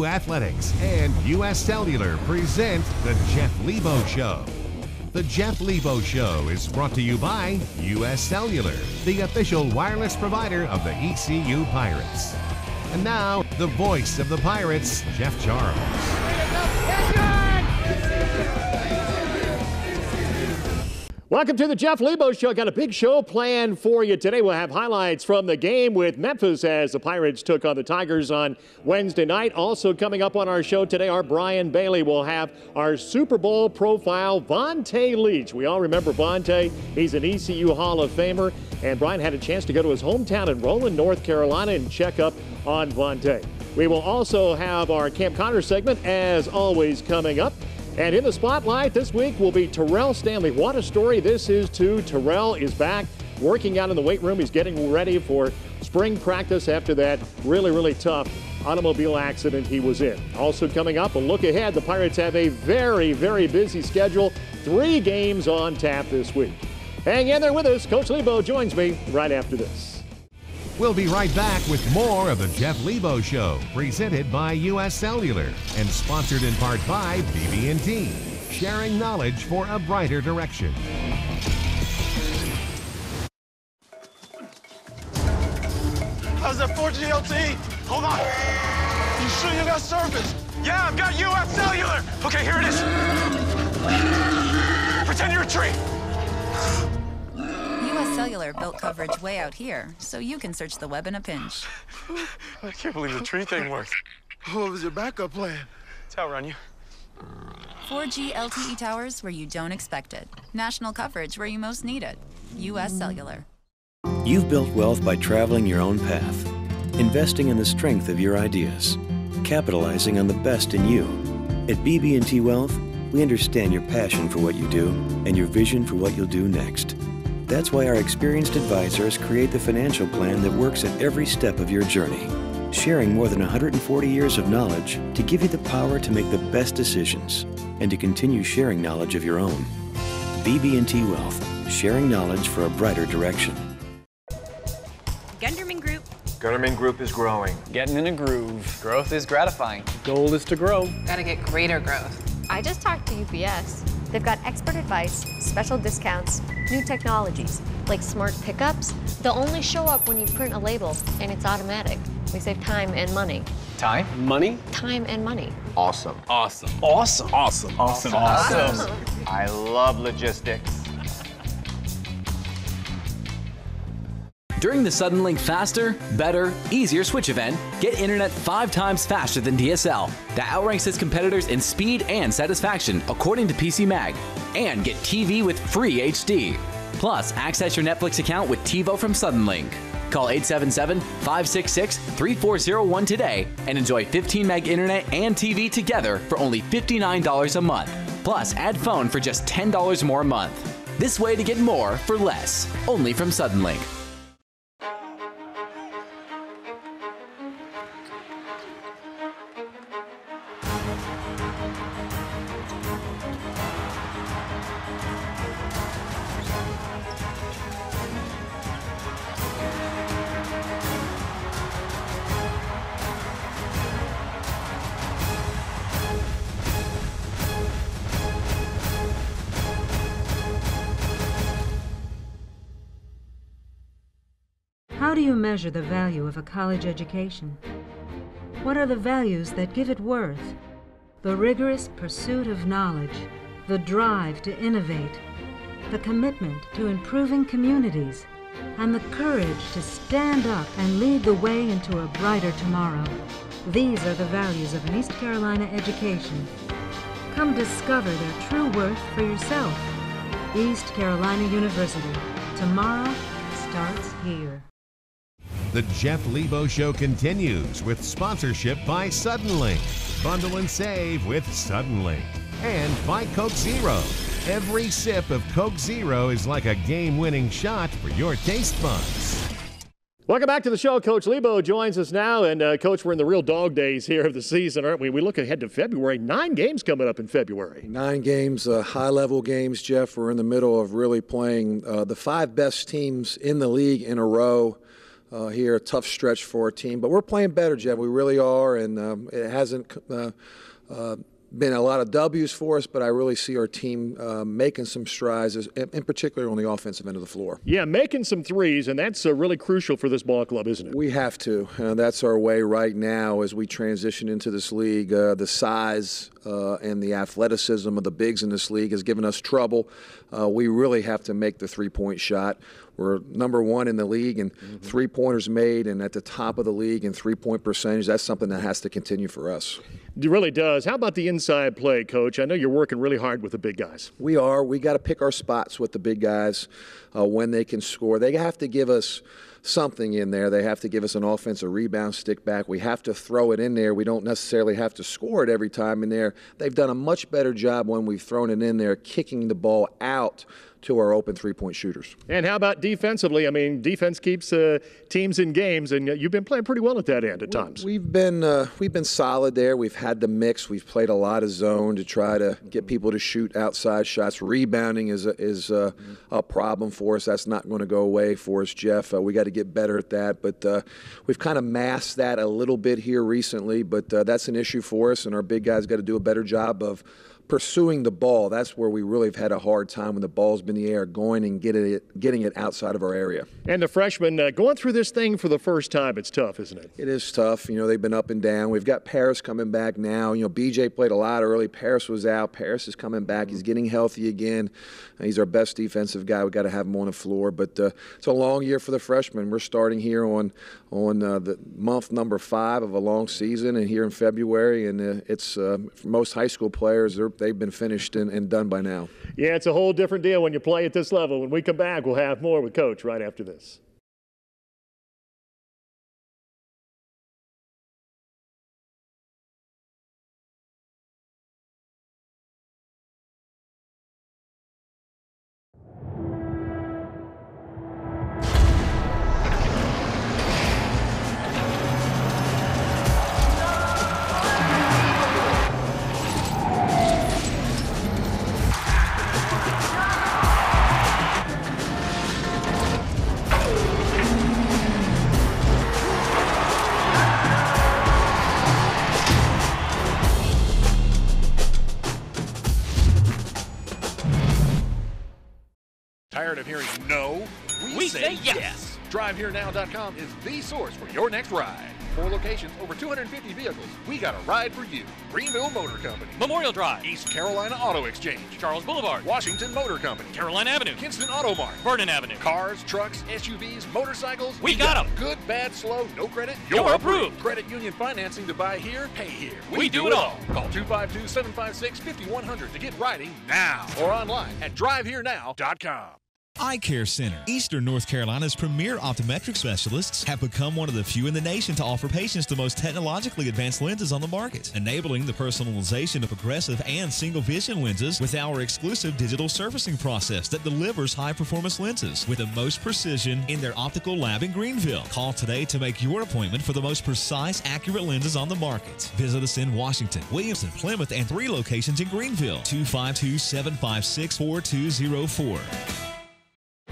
Athletics and U.S. Cellular present the Jeff Lebo Show. The Jeff Lebo Show is brought to you by U.S. Cellular, the official wireless provider of the ECU Pirates. And now, the voice of the Pirates, Jeff Charles. Welcome to the Jeff Lebo Show. Got a big show planned for you today. We'll have highlights from the game with Memphis as the Pirates took on the Tigers on Wednesday night. Also coming up on our show today, our Brian Bailey will have our Super Bowl profile, Vonta Leach. We all remember Vonta. He's an ECU Hall of Famer. And Brian had a chance to go to his hometown in Roland, North Carolina, and check up on Vonta. We will also have our Camp Connor segment, as always, coming up. And in the spotlight this week will be Terrell Stanley. What a story this is, too. Terrell is back working out in the weight room. He's getting ready for spring practice after that really tough automobile accident he was in. Also coming up, a look ahead. The Pirates have a very busy schedule. 3 games on tap this week. Hang in there with us. Coach Lebo joins me right after this. We'll be right back with more of the Jeff Lebo Show, presented by U.S. Cellular and sponsored in part by BB&T, sharing knowledge for a brighter direction. How's that 4G LTE? Hold on. You sure you got service? Yeah, I've got U.S. Cellular. Okay, here it is. Pretend you're a tree. U.S. Cellular built coverage way out here, so you can search the web in a pinch. I can't believe the tree thing works. What was your backup plan? To outrun you. 4G LTE towers where you don't expect it. National coverage where you most need it. U.S. Cellular. You've built wealth by traveling your own path, investing in the strength of your ideas, capitalizing on the best in you. At BB&T Wealth, we understand your passion for what you do and your vision for what you'll do next. That's why our experienced advisors create the financial plan that works at every step of your journey, sharing more than 140 years of knowledge to give you the power to make the best decisions and to continue sharing knowledge of your own. BB&T Wealth, sharing knowledge for a brighter direction. Gunderman Group. Gunderman Group is growing. Getting in a groove. Growth is gratifying. Goal is to grow. Gotta get greater growth. I just talked to UPS. They've got expert advice, special discounts, new technologies, like smart pickups. They'll only show up when you print a label, and it's automatic. We save time and money. Time? Money? Time and money. Awesome. Awesome. Awesome. Awesome. Awesome. Awesome. I love logistics. During the Suddenlink Faster, Better, Easier Switch event, get internet 5 times faster than DSL. That outranks its competitors in speed and satisfaction, according to PC Mag. And get TV with free HD. Plus, access your Netflix account with TiVo from Suddenlink. Call 877-566-3401 today and enjoy 15 meg internet and TV together for only $59 a month. Plus, add phone for just $10 more a month. This way to get more for less. Only from Suddenlink. How do you measure the value of a college education? What are the values that give it worth? The rigorous pursuit of knowledge, the drive to innovate, the commitment to improving communities, and the courage to stand up and lead the way into a brighter tomorrow. These are the values of an East Carolina education. Come discover their true worth for yourself. East Carolina University. Tomorrow starts here. The Jeff Lebo Show continues with sponsorship by Suddenlink. Bundle and save with Suddenlink. And by Coke Zero. Every sip of Coke Zero is like a game-winning shot for your taste buds. Welcome back to the show. Coach Lebo joins us now. And, Coach, we're in the real dog days here of the season, aren't we? We look ahead to February. 9 games coming up in February. 9 games, high-level games, Jeff. We're in the middle of really playing the 5 best teams in the league in a row. here, a tough stretch for our team. But we're playing better, Jeff. We really are, and it hasn't been a lot of W's for us, but I really see our team making some strides, in particular on the offensive end of the floor. Yeah, making some threes, and that's really crucial for this ball club, isn't it? We have to. That's our way right now as we transition into this league. The size and the athleticism of the bigs in this league has given us trouble. We really have to make the three-point shot. We're number one in the league in three-pointers made and at the top of the league in three-point percentage. That's something that has to continue for us. It really does. How about the inside play, Coach? I know you're working really hard with the big guys. We are. We got to pick our spots with the big guys when they can score. They have to give us something in there. They have to give us an offensive rebound, stick back. We have to throw it in there. We don't necessarily have to score it every time in there. They've done a much better job when we've thrown it in there, kicking the ball out to our open three-point shooters. And how about defensively? I mean, defense keeps teams in games, and you've been playing pretty well at that end at times. We've been solid there. We've had the mix. We've played a lot of zone to try to get people to shoot outside shots. Rebounding is a problem for us. That's not going to go away for us, Jeff. We got to get better at that. But we've kind of masked that a little bit here recently. But that's an issue for us, and our big guys got to do a better job of pursuing the ball. That's where we really have had a hard time when the ball's been in the air, going and getting it outside of our area. And the freshmen going through this thing for the first time, it's tough, isn't it? It is tough. You know, they've been up and down. We've got Paris coming back now. You know, BJ played a lot early. Paris was out. Paris is coming back. He's getting healthy again. He's our best defensive guy. We've got to have him on the floor. But it's a long year for the freshmen. We're starting here on the month number 5 of a long season, and here in February. And it's for most high school players, they've been finished and done by now. Yeah, it's a whole different deal when you play at this level. When we come back, we'll have more with Coach right after this. Tired of hearing no? We say yes. DriveHereNow.com is the source for your next ride. 4 locations, over 250 vehicles. We got a ride for you. Greenville Motor Company, Memorial Drive, East Carolina Auto Exchange, Charles Boulevard, Washington Motor Company, Carolina Avenue, Kinston Auto Mart, Vernon Avenue. Cars, trucks, SUVs, motorcycles. We got them. Good, bad, slow, no credit. You're approved. Credit union financing to buy here, pay here. We do it all. Call 252-756-5100 to get riding now or online at DriveHereNow.com. Eye Care Center. Eastern North Carolina's premier optometric specialists have become one of the few in the nation to offer patients the most technologically advanced lenses on the market, enabling the personalization of progressive and single vision lenses with our exclusive digital surfacing process that delivers high-performance lenses with the most precision in their optical lab in Greenville. Call today to make your appointment for the most precise, accurate lenses on the market. Visit us in Washington, Williamson, Plymouth, and 3 locations in Greenville. 252-756-4204.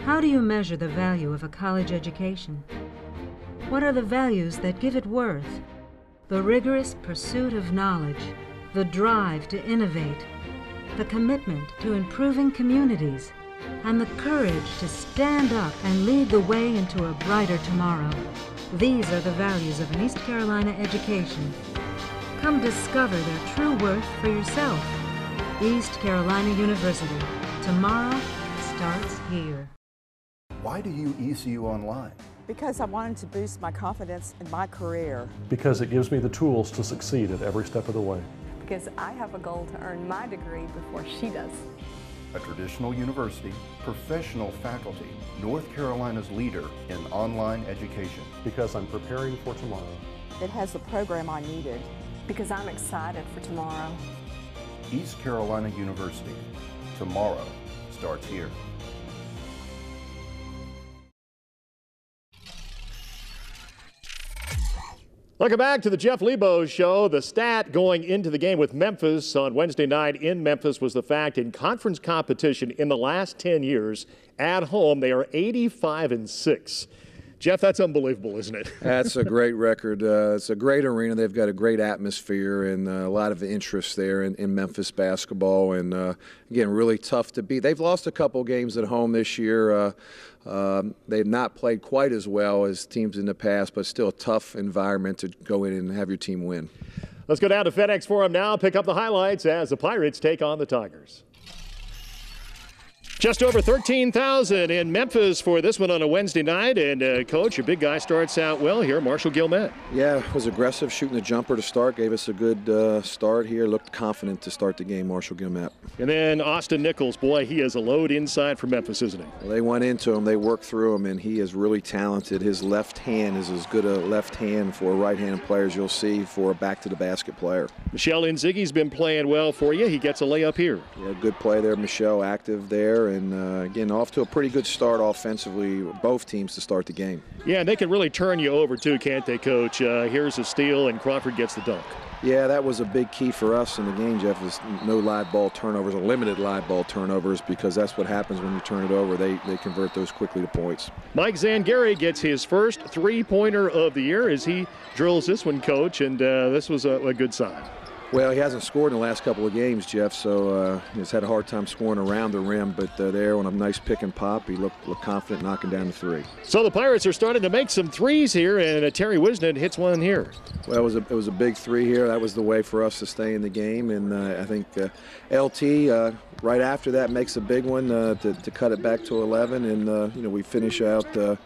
How do you measure the value of a college education? What are the values that give it worth? The rigorous pursuit of knowledge, the drive to innovate, the commitment to improving communities, and the courage to stand up and lead the way into a brighter tomorrow. These are the values of an East Carolina education. Come discover their true worth for yourself. East Carolina University. Tomorrow starts here. Why do you ECU online? Because I wanted to boost my confidence in my career. Because it gives me the tools to succeed at every step of the way. Because I have a goal to earn my degree before she does. A traditional university, professional faculty, North Carolina's leader in online education. Because I'm preparing for tomorrow. It has the program I needed. Because I'm excited for tomorrow. East Carolina University. Tomorrow starts here. Welcome back to the Jeff Lebo Show. The stat going into the game with Memphis on Wednesday night in Memphis was the fact in conference competition in the last 10 years at home, they are 85-6. Jeff, that's unbelievable, isn't it? That's a great record. It's a great arena. They've got a great atmosphere and a lot of interest there in Memphis basketball. And, again, really tough to beat. They've lost a couple games at home this year. They've not played quite as well as teams in the past, but still a tough environment to go in and have your team win. Let's go down to FedEx Forum now, pick up the highlights as the Pirates take on the Tigers. Just over 13,000 in Memphis for this one on a Wednesday night. And, Coach, your big guy starts out well here, Marshall Gilmet. Yeah, was aggressive, shooting the jumper to start. Gave us a good start here. Looked confident to start the game, Marshall Gilmet. And then Austin Nichols, boy, he is a load inside for Memphis, isn't he? Well, they went into him. They worked through him, and he is really talented. His left hand is as good a left hand for a right-handed player as you'll see for a back-to-the-basket player. Michelle Inzighi's been playing well for you. He gets a layup here. Yeah, good play there, Michelle, active there. And, again, off to a pretty good start offensively, both teams to start the game. Yeah, and they can really turn you over, too, can't they, Coach? Here's a steal, and Crawford gets the dunk. Yeah, that was a big key for us in the game, Jeff, is no live ball turnovers or limited live ball turnovers, because that's what happens when you turn it over. They convert those quickly to points. Mike Zangari gets his first three-pointer of the year as he drills this one, Coach, and this was a good sign. Well, he hasn't scored in the last couple of games, Jeff, so he's had a hard time scoring around the rim, but there on a nice pick and pop, he looked confident knocking down the three. So the Pirates are starting to make some threes here, and Terry Wisnett hits one here. Well, it was a big three here. That was the way for us to stay in the game, and I think LT right after that makes a big one to cut it back to 11, and we finish out the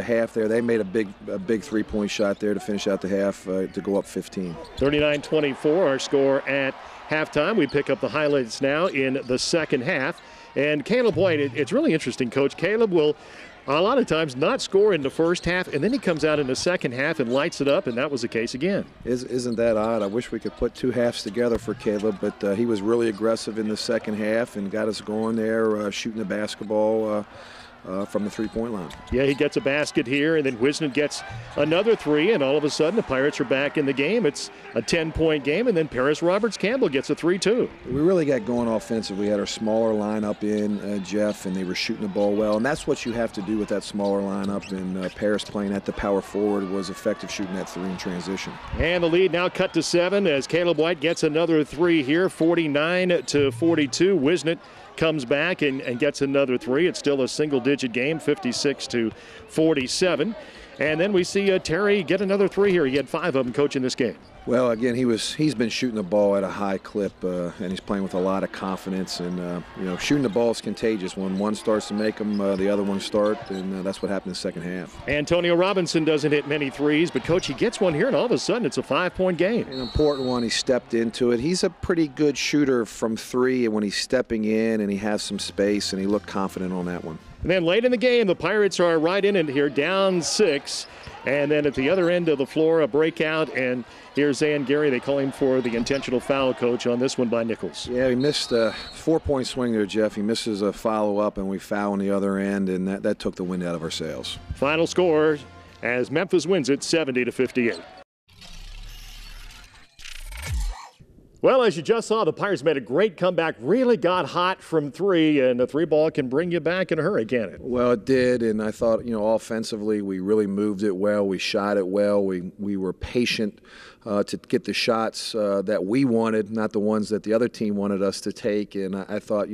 half there. They made a big three-point shot there to finish out the half to go up 15. 39-24 our score at halftime. We pick up the highlights now in the second half. And Caleb White, it's really interesting, Coach. Caleb will a lot of times not score in the first half, and then he comes out in the second half and lights it up, and that was the case again. Isn't that odd? I wish we could put two halves together for Caleb, but he was really aggressive in the second half and got us going there, shooting the basketball from the three-point line. Yeah, he gets a basket here, and then Wisnett gets another three, and all of a sudden the Pirates are back in the game. It's a 10-point game, and then Paris Roberts-Campbell gets a 3-2. We really got going offensively. We had our smaller lineup in, Jeff, and they were shooting the ball well, and that's what you have to do with that smaller lineup, and Paris playing at the power forward was effective shooting that three in transition. And the lead now cut to 7 as Caleb White gets another three here, 49-42. Wisnett comes back and gets another three. It's still a single-digit game, 56-47. And then we see Terry get another three here. He had 5 of them, Coach, in this game. Well, again, he's been shooting the ball at a high clip, and he's playing with a lot of confidence. And shooting the ball is contagious. When one starts to make them, the other ones start, and that's what happened in the second half. Antonio Robinson doesn't hit many threes, but Coach, he gets one here, and all of a sudden it's a 5-point game. An important one. He stepped into it. He's a pretty good shooter from three, and when he's stepping in and he has some space, and he looked confident on that one. And then late in the game, the Pirates are right in it here, down 6. And then at the other end of the floor, a breakout, and here's Zangari. They call him for the intentional foul, Coach, on this one by Nichols. Yeah, he missed a 4-point swing there, Jeff. He misses a follow-up, and we foul on the other end, and that took the wind out of our sails. Final score as Memphis wins it 70-58. Well, as you just saw, the Pirates made a great comeback, really got hot from three, and the three ball can bring you back in a hurry, can't it? Well, it did, and I thought, offensively, we really moved it well. We shot it well. We were patient to get the shots that we wanted, not the ones that the other team wanted us to take, and I thought,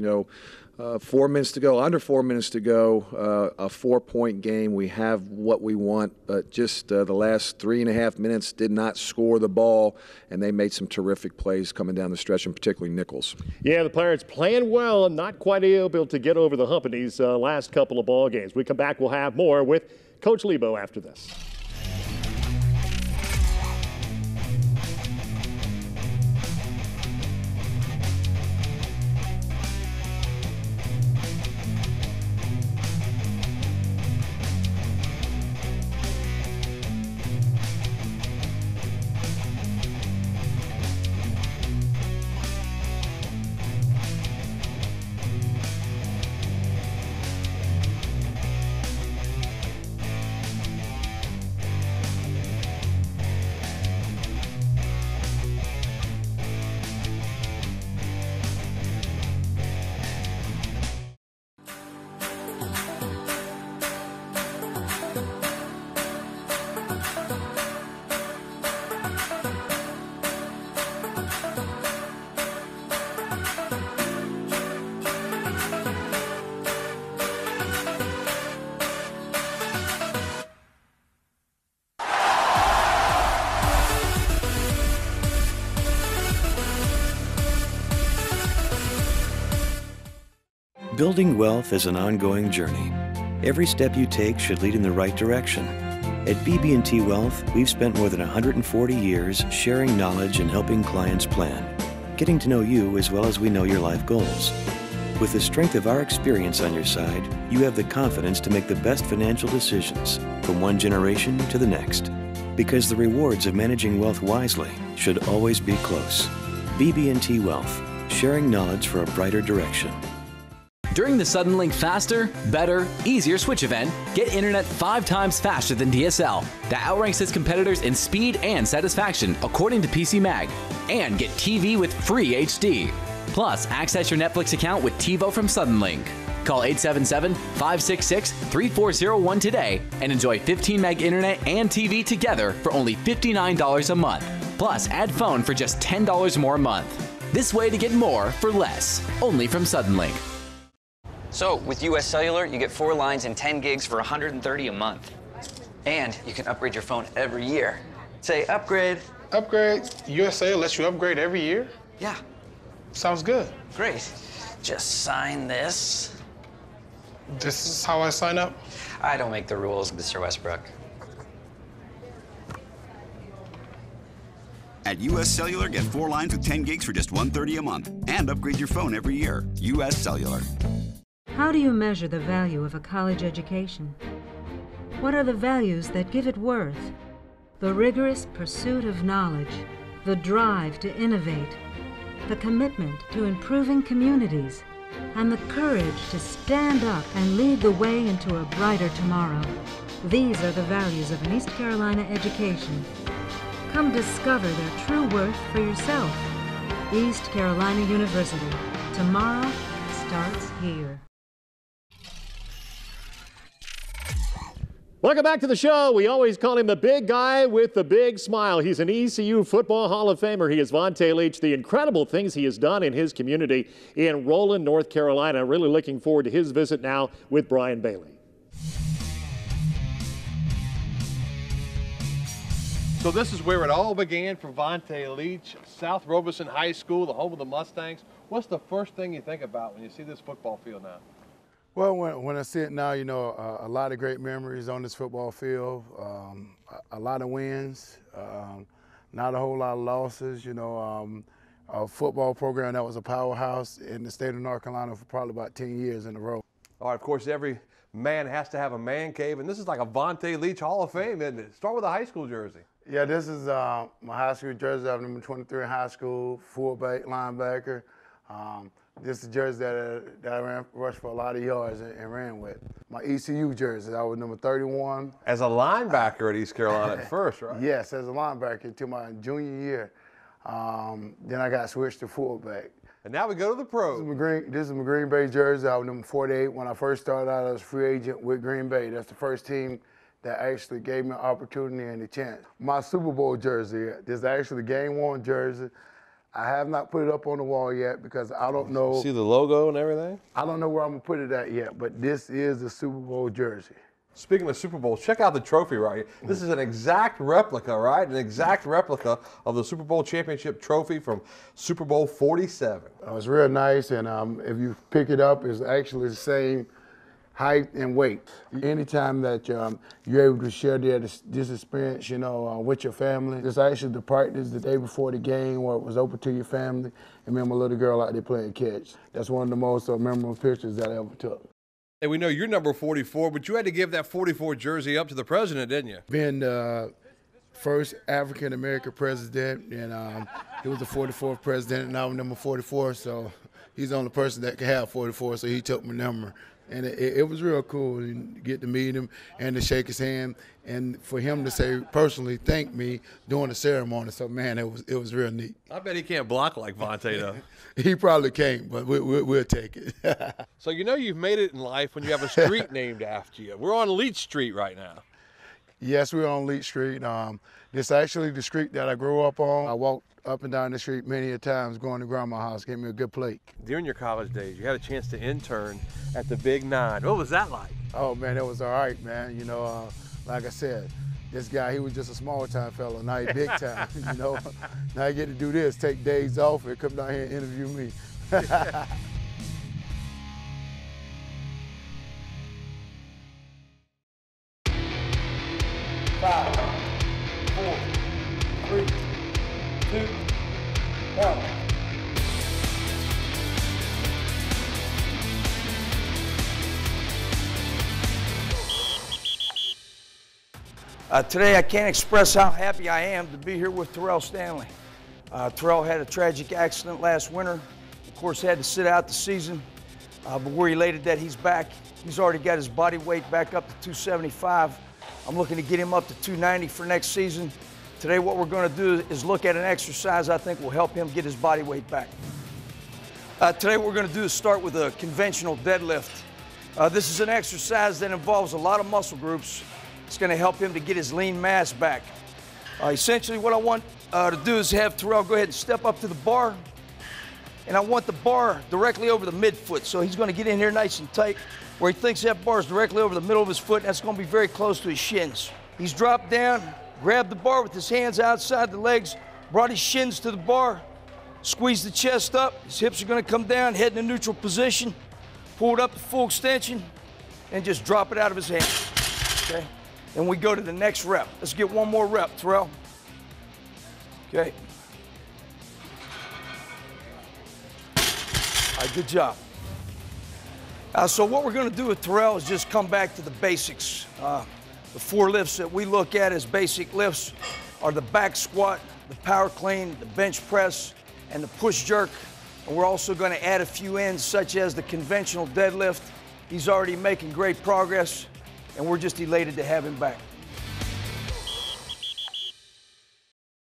4 minutes to go, under 4 minutes to go, a 4-point game. We have what we want, but just the last 3.5 minutes did not score the ball, and they made some terrific plays coming down the stretch, and particularly Nichols. Yeah, the Pirates playing well and not quite able to get over the hump in these last couple of ball games. We come back, we'll have more with Coach Lebo after this. Building wealth is an ongoing journey. Every step you take should lead in the right direction. At BB&T Wealth, we've spent more than 140 years sharing knowledge and helping clients plan, getting to know you as well as we know your life goals. With the strength of our experience on your side, you have the confidence to make the best financial decisions from one generation to the next. Because the rewards of managing wealth wisely should always be close. BB&T Wealth, sharing knowledge for a brighter direction. During the Suddenlink Faster, Better, Easier Switch event, get internet 5 times faster than DSL. That outranks its competitors in speed and satisfaction, according to PC Mag. And get TV with free HD. Plus, access your Netflix account with TiVo from Suddenlink. Call 877-566-3401 today and enjoy 15 meg internet and TV together for only $59 a month. Plus, add phone for just $10 more a month. This way to get more for less. Only from Suddenlink. So, with US Cellular, you get 4 lines and 10 gigs for $130 a month. And you can upgrade your phone every year. Say, upgrade. Upgrade? US Cellular lets you upgrade every year? Yeah. Sounds good. Great. Just sign this. This is how I sign up? I don't make the rules, Mr. Westbrook. At US Cellular, get 4 lines with 10 gigs for just $130 a month. And upgrade your phone every year. US Cellular. How do you measure the value of a college education? What are the values that give it worth? The rigorous pursuit of knowledge, the drive to innovate, the commitment to improving communities, and the courage to stand up and lead the way into a brighter tomorrow. These are the values of an East Carolina education. Come discover their true worth for yourself. East Carolina University. Tomorrow starts here. Welcome back to the show. We always call him the big guy with the big smile. He's an ECU Football Hall of Famer. He is Vonta Leach. The incredible things he has done in his community in Roland, North Carolina. Really looking forward to his visit now with Brian Bailey. So this is where it all began for Vonta Leach, South Robeson High School, the home of the Mustangs. What's the first thing you think about when you see this football field now? Well, when I see it now, you know, a lot of great memories on this football field, a lot of wins, not a whole lot of losses, you know, a football program that was a powerhouse in the state of North Carolina for probably about 10 years in a row. All right, of course, every man has to have a man cave, and this is like a Vonta Leach Hall of Fame, isn't it? Start with a high school jersey. Yeah, this is my high school jersey. I'm number 23 in high school, fullback, linebacker. This is a jersey that I rushed for a lot of yards and ran with. My ECU jersey, I was number 31. As a linebacker at East Carolina at first, right? Yes, as a linebacker until my junior year. Then I got switched to fullback. And now we go to the pros. This is my Green Bay jersey. I was number 48. When I first started out, I was a free agent with Green Bay. That's the first team that actually gave me an opportunity and a chance. My Super Bowl jersey, this is actually the game worn jersey. I have not put it up on the wall yet because I don't know. See the logo and everything? I don't know where I'm going to put it at yet, but this is the Super Bowl jersey. Speaking of Super Bowls, check out the trophy right here. This is an exact replica, right? An exact replica of the Super Bowl championship trophy from Super Bowl 47. It's real nice, and if you pick it up, it's actually the same height and weight. Anytime that you're able to share this experience, you know, with your family. It's actually the practice the day before the game where it was open to your family, and me and my little girl out there playing catch. That's one of the most memorable pictures that I ever took. And we know you're number 44, but you had to give that 44 jersey up to the president, didn't you? Being the first African-American president, and he was the 44th president, and I was number 44, so he's the only person that can have 44, so he took my number. And it was real cool to get to meet him and to shake his hand, and for him to say personally thank me during the ceremony. So man, it was real neat. I bet he can't block like Vonta though. He probably can't, but we'll take it. So you know you've made it in life when you have a street named after you. We're on Leach Street right now. Yes, we're on Leach Street. This is actually the street that I grew up on. I walked up and down the street many a times going to Grandma's house, gave me a good plate. During your college days, you had a chance to intern at the Big Nine. What was that like? Oh man, it was all right, man. You know, like I said, this guy, he was just a small time fellow, now he's big time, you know. Now I get to do this, take days off and come down here and interview me. Today I can't express how happy I am to be here with Terrell Stanley. Terrell had a tragic accident last winter. Of course, had to sit out the season, but we're elated that he's back. He's already got his body weight back up to 275. I'm looking to get him up to 290 for next season. Today what we're going to do is look at an exercise I think will help him get his body weight back. Today what we're going to do is start with a conventional deadlift. This is an exercise that involves a lot of muscle groups. It's going to help him to get his lean mass back. Essentially what I want to do is have Terrell go ahead and step up to the bar, and I want the bar directly over the midfoot. So he's going to get in here nice and tight where he thinks that bar is directly over the middle of his foot, and that's going to be very close to his shins. He's dropped down, grabbed the bar with his hands outside the legs, brought his shins to the bar, squeezed the chest up, his hips are going to come down, head in a neutral position, pull it up to full extension, and just drop it out of his hand, okay? And we go to the next rep. Let's get one more rep, Terrell. Okay. All right, good job. So what we're going to do with Terrell is just come back to the basics. The 4 lifts that we look at as basic lifts are the back squat, the power clean, the bench press, and the push jerk. And we're also going to add a few ends such as the conventional deadlift. He's already making great progress, and we're just elated to have him back.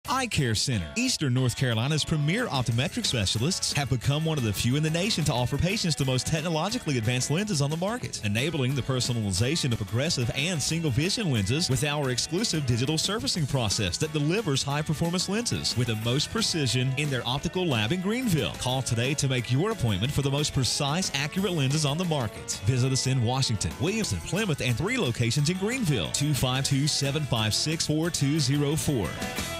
Eye Care Center. Eastern North Carolina's premier optometric specialists have become one of the few in the nation to offer patients the most technologically advanced lenses on the market, enabling the personalization of progressive and single vision lenses with our exclusive digital surfacing process that delivers high-performance lenses with the most precision in their optical lab in Greenville. Call today to make your appointment for the most precise, accurate lenses on the market. Visit us in Washington, Williamson, Plymouth, and 3 locations in Greenville. 252-756-4204.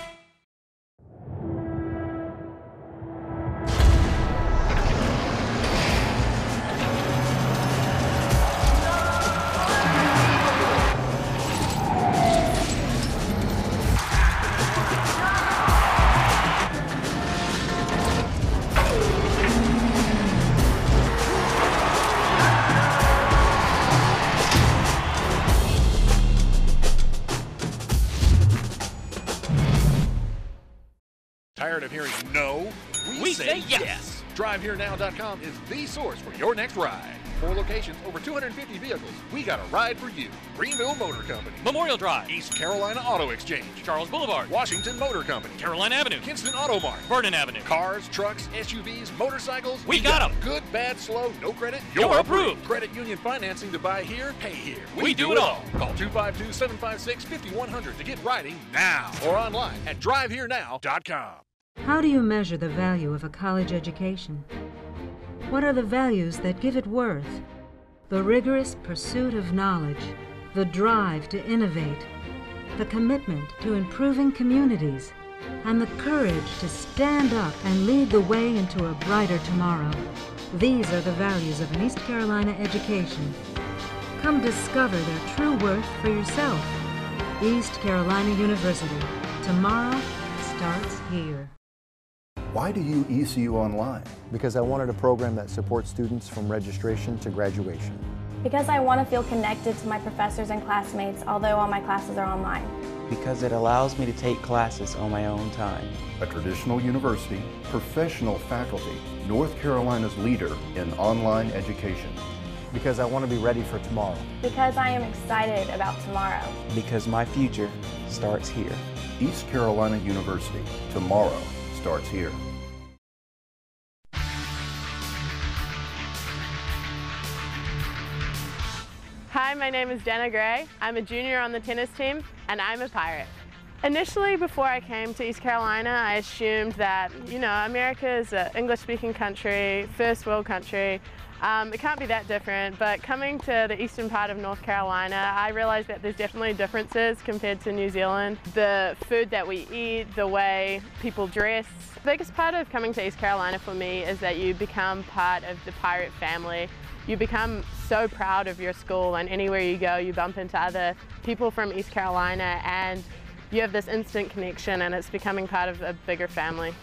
Tired of hearing no? We say yes. DriveHereNow.com is the source for your next ride. 4 locations, over 250 vehicles. We got a ride for you. Greenville Motor Company, Memorial Drive, East Carolina Auto Exchange, Charles Boulevard, Washington Motor Company, Caroline Avenue, Kinston Auto Mart, Vernon Avenue. Cars, trucks, SUVs, motorcycles. We got them. Good, bad, slow, no credit. You're approved. Credit union financing to buy here, pay here. We do it all. Call 252-756-5100 to get riding now or online at DriveHereNow.com. How do you measure the value of a college education? What are the values that give it worth? The rigorous pursuit of knowledge, the drive to innovate, the commitment to improving communities, and the courage to stand up and lead the way into a brighter tomorrow. These are the values of an East Carolina education. Come discover their true worth for yourself. East Carolina University. Tomorrow starts here. Why do you ECU online? Because I wanted a program that supports students from registration to graduation. Because I want to feel connected to my professors and classmates, although all my classes are online. Because it allows me to take classes on my own time. A traditional university, professional faculty, North Carolina's leader in online education. Because I want to be ready for tomorrow. Because I am excited about tomorrow. Because my future starts here. East Carolina University. Tomorrow starts here. Hi, my name is Dana Gray. I'm a junior on the tennis team, and I'm a Pirate. Initially, before I came to East Carolina, I assumed that, America is an English-speaking country, first world country. It can't be that different, but coming to the eastern part of North Carolina, I realized that there's definitely differences compared to New Zealand. The food that we eat, the way people dress. The biggest part of coming to East Carolina for me is that you become part of the Pirate family. You become so proud of your school, and anywhere you go, you bump into other people from East Carolina, and you have this instant connection, and it's becoming part of a bigger family.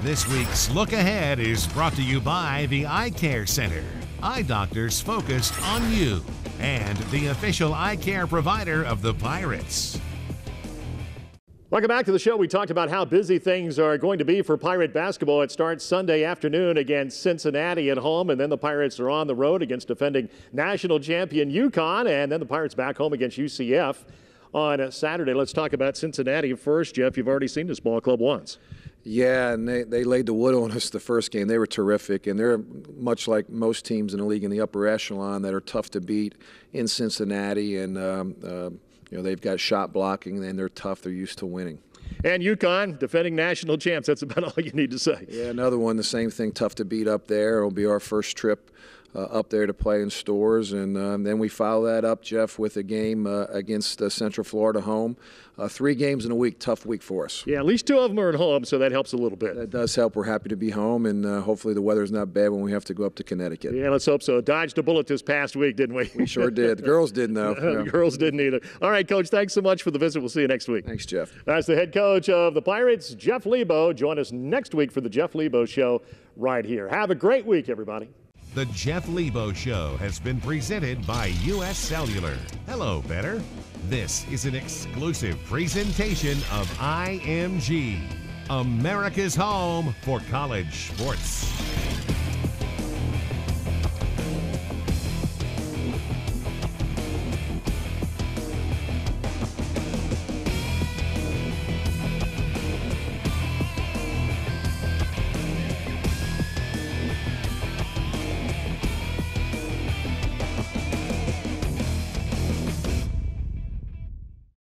This week's Look Ahead is brought to you by the Eye Care Center. Eye doctors focused on you. And the official eye care provider of the Pirates. Welcome back to the show. We talked about how busy things are going to be for Pirate basketball. It starts Sunday afternoon against Cincinnati at home, and then the Pirates are on the road against defending national champion UConn, and then the Pirates back home against UCF on Saturday. Let's talk about Cincinnati first. Jeff, you've already seen this ball club once. Yeah, and they laid the wood on us the first game. They were terrific, and they're much like most teams in the league in the upper echelon that are tough to beat in Cincinnati, and you know, they've got shot blocking, and they're tough. They're used to winning. And UConn, defending national champs. That's about all you need to say. Yeah, another one, the same thing, tough to beat up there. It'll be our first trip up there to play in Stores, and then we follow that up, Jeff, with a game against Central Florida home. 3 games in a week, tough week for us. Yeah, at least 2 of them are at home, so that helps a little bit. That does help. We're happy to be home, and hopefully the weather's not bad when we have to go up to Connecticut. Yeah, let's hope so. Dodged a bullet this past week, didn't we? We sure did. The girls didn't, though. The girls didn't either. All right, Coach, thanks so much for the visit. We'll see you next week. Thanks, Jeff. That's the head coach of the Pirates, Jeff Lebo. Join us next week for the Jeff Lebo Show right here. Have a great week, everybody. The Jeff Lebo Show has been presented by U.S. Cellular. Hello, Better. This is an exclusive presentation of IMG, America's home for college sports.